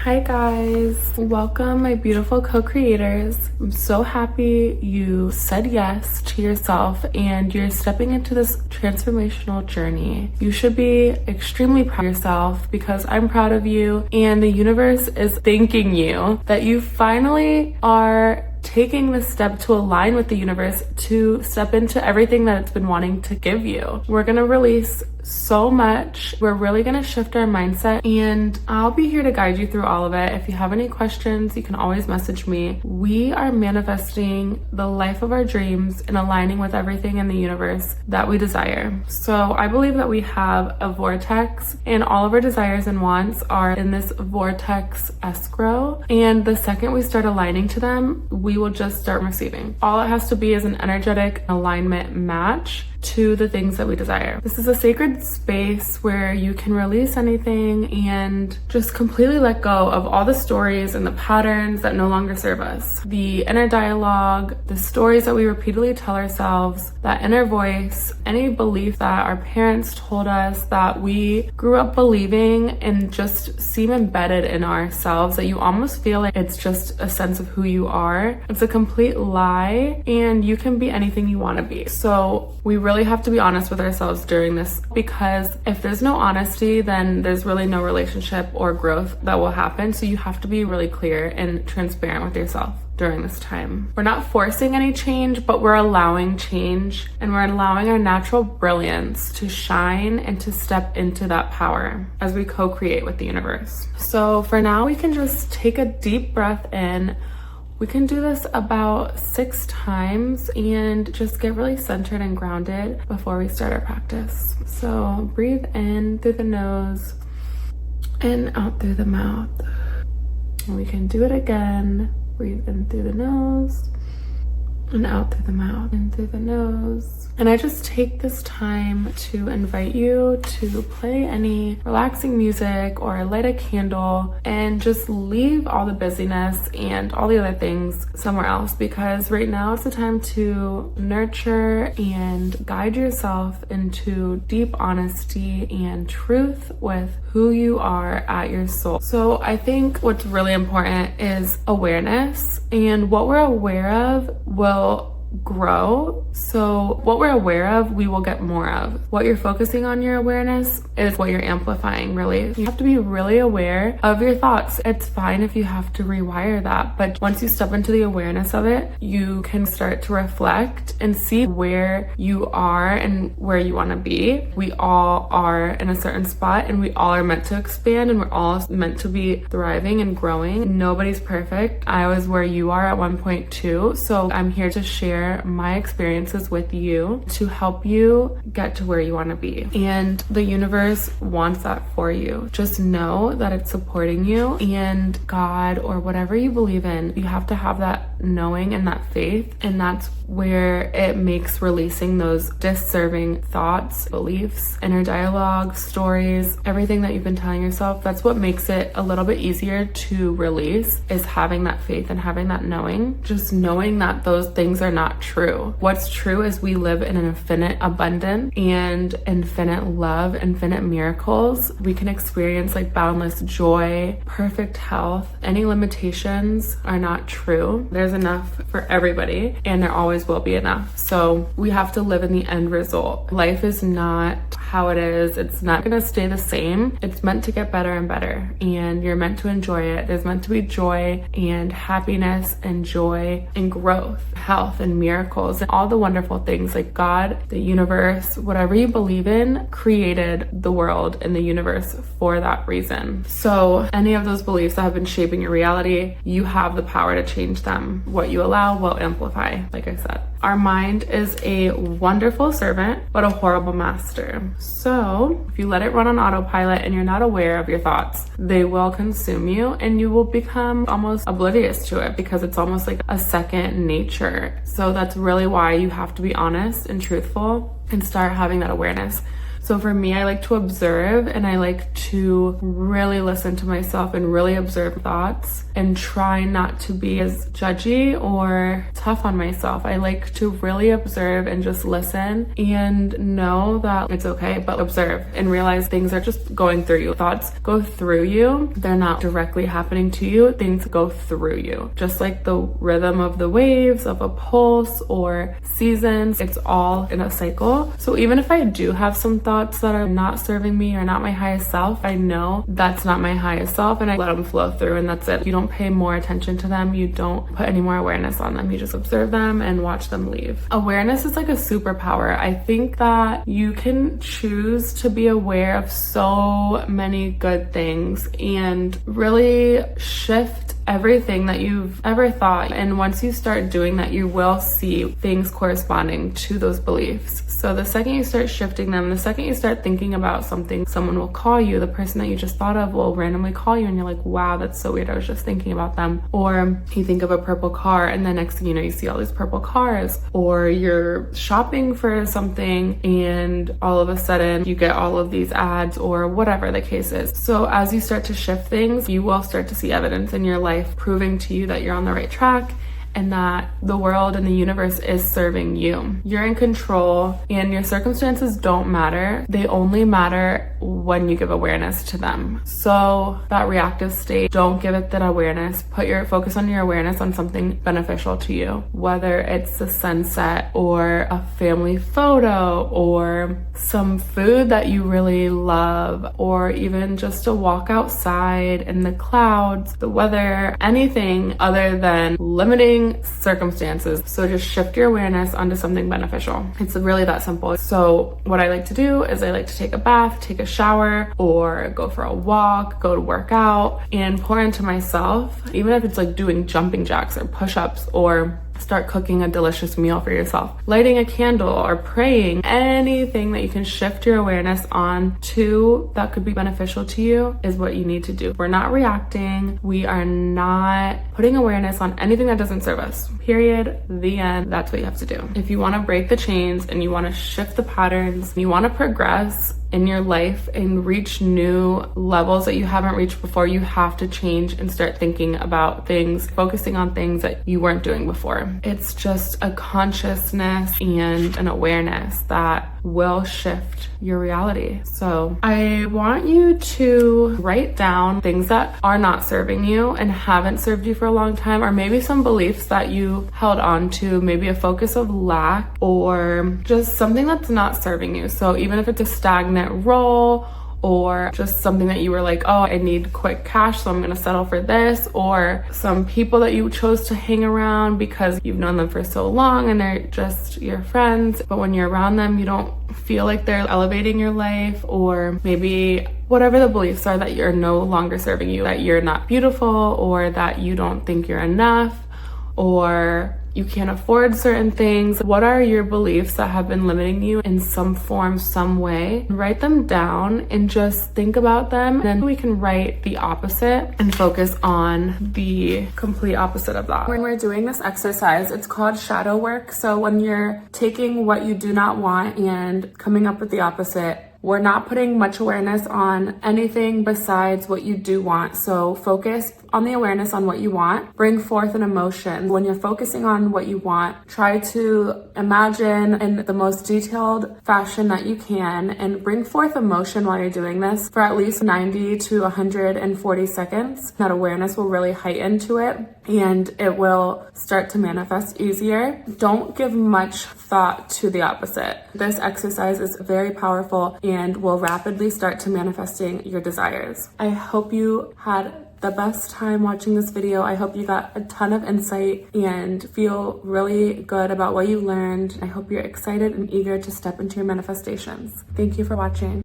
Hi guys, welcome my beautiful co-creators. I'm so happy you said yes to yourself and you're stepping into this transformational journey. You should be extremely proud of yourself because I'm proud of you and the universe is thanking you that you finally are taking this step to align with the universe, to step into everything that it's been wanting to give you. We're gonna release so much. We're really gonna shift our mindset, and I'll be here to guide you through all of it. If you have any questions, you can always message me. We are manifesting the life of our dreams and aligning with everything in the universe that we desire. So I believe that we have a vortex, and all of our desires and wants are in this vortex escrow. And the second we start aligning to them, we will just start receiving. All it has to be is an energetic alignment match to the things that we desire. This is a sacred space where you can release anything and just completely let go of all the stories and the patterns that no longer serve us. The inner dialogue, the stories that we repeatedly tell ourselves, that inner voice, any belief that our parents told us that we grew up believing and just seem embedded in ourselves, that you almost feel like it's just a sense of who you are. It's a complete lie, and you can be anything you want to be. So we really have to be honest with ourselves during this, because if there's no honesty, then there's really no relationship or growth that will happen. So you have to be really clear and transparent with yourself during this time. We're not forcing any change, but we're allowing change, and we're allowing our natural brilliance to shine and to step into that power as we co-create with the universe. So for now, we can just take a deep breath in. We can do this about 6 times and just get really centered and grounded before we start our practice. So breathe in through the nose and out through the mouth. And we can do it again. Breathe in through the nose and out through the mouth, in through the nose. And I just take this time to invite you to play any relaxing music or light a candle and just leave all the busyness and all the other things somewhere else, because right now is the time to nurture and guide yourself into deep honesty and truth with who you are at your soul. So I think what's really important is awareness, and what we're aware of will grow. So what we're aware of, we will get more of. What you're focusing on, your awareness, is what you're amplifying, really. You have to be really aware of your thoughts. It's fine if you have to rewire that, but once you step into the awareness of it, you can start to reflect and see where you are and where you want to be. We all are in a certain spot, and we all are meant to expand, and we're all meant to be thriving and growing. Nobody's perfect. I was where you are at one point too, so I'm here to share my experiences with you to help you get to where you want to be. And the universe wants that for you. Just know that it's supporting you, and God, or whatever you believe in, you have to have that knowing and that faith, and that's where it makes releasing those disserving thoughts, beliefs, inner dialogue, stories, everything that you've been telling yourself. That's what makes it a little bit easier to release, is having that faith and having that knowing. Just knowing that those things are not true. What's true is we live in an infinite abundance and infinite love, infinite miracles. We can experience like boundless joy, perfect health. Any limitations are not true. There's enough for everybody, and there always will be enough. So we have to live in the end result. Life is not how it is. It's not gonna stay the same. It's meant to get better and better, and you're meant to enjoy it. There's meant to be joy and happiness and joy and growth, health and miracles, and all the wonderful things. Like God, the universe, whatever you believe in, created the world and the universe for that reason. So any of those beliefs that have been shaping your reality, you have the power to change them. What you allow will amplify, like I said. Our mind is a wonderful servant, but a horrible master. So if you let it run on autopilot and you're not aware of your thoughts, they will consume you, and you will become almost oblivious to it, because it's almost like a second nature. So that's really why you have to be honest and truthful and start having that awareness. So for me, I like to observe, and I like to really listen to myself and really observe thoughts and try not to be as judgy or tough on myself. I like to really observe and just listen and know that it's okay, but observe and realize things are just going through you. Thoughts go through you. They're not directly happening to you. Things go through you. Just like the rhythm of the waves of a pulse or seasons, it's all in a cycle. So even if I do have some thoughts that are not serving me or not my highest self, I know that's not my highest self, and I let them flow through, and that's it. You don't pay more attention to them. You don't put any more awareness on them. You just observe them and watch them leave. Awareness is like a superpower. I think that you can choose to be aware of so many good things and really shift everything that you've ever thought. And once you start doing that, you will see things corresponding to those beliefs. So the second you start shifting them, the second you start thinking about something, someone will call you. The person that you just thought of will randomly call you, and you're like, wow, that's so weird. I was just thinking about them. Or you think of a purple car, and the next thing you know, you see all these purple cars. Or you're shopping for something, and all of a sudden you get all of these ads, or whatever the case is. So as you start to shift things, you will start to see evidence in your life proving to you that you're on the right track and that the world and the universe is serving you. You're in control, and your circumstances don't matter. They only matter when you give awareness to them. So that reactive state, don't give it that awareness. Put your focus on your awareness on something beneficial to you, whether it's the sunset or a family photo or some food that you really love, or even just a walk outside in the clouds, the weather, anything other than limiting circumstances. So just shift your awareness onto something beneficial. It's really that simple. So what I like to do is I like to take a bath, take a shower, or go for a walk, go to work out, and pour into myself, even if it's like doing jumping jacks or push-ups, or start cooking a delicious meal for yourself, lighting a candle, or praying. Anything that you can shift your awareness on to that could be beneficial to you is what you need to do. We're not reacting. We are not putting awareness on anything that doesn't serve us. Period. The end. That's what you have to do. If you want to break the chains and you want to shift the patterns, you want to progress in your life and reach new levels that you haven't reached before, you have to change and start thinking about things, focusing on things that you weren't doing before. It's just a consciousness and an awareness that will shift your reality. So I want you to write down things that are not serving you and haven't served you for a long time, or maybe some beliefs that you held on to, maybe a focus of lack, or just something that's not serving you. So even if it's a stagnant role, or just something that you were like, oh, I need quick cash, so I'm gonna settle for this, or some people that you chose to hang around because you've known them for so long and they're just your friends, but when you're around them, you don't feel like they're elevating your life, or maybe whatever the beliefs are that you're no longer serving you, that you're not beautiful, or that you don't think you're enough, or you can't afford certain things. What are your beliefs that have been limiting you in some form, some way? Write them down and just think about them. Then we can write the opposite and focus on the complete opposite of that. When we're doing this exercise, it's called shadow work. So when you're taking what you do not want and coming up with the opposite, we're not putting much awareness on anything besides what you do want. So focus on the awareness on what you want. Bring forth an emotion. When you're focusing on what you want, try to imagine in the most detailed fashion that you can, and bring forth emotion while you're doing this for at least 90 to 140 seconds. That awareness will really heighten to it, and it will start to manifest easier. Don't give much thought to the opposite. This exercise is very powerful and will rapidly start to manifesting your desires. I hope you had the best time watching this video. I hope you got a ton of insight and feel really good about what you learned. I hope you're excited and eager to step into your manifestations. Thank you for watching.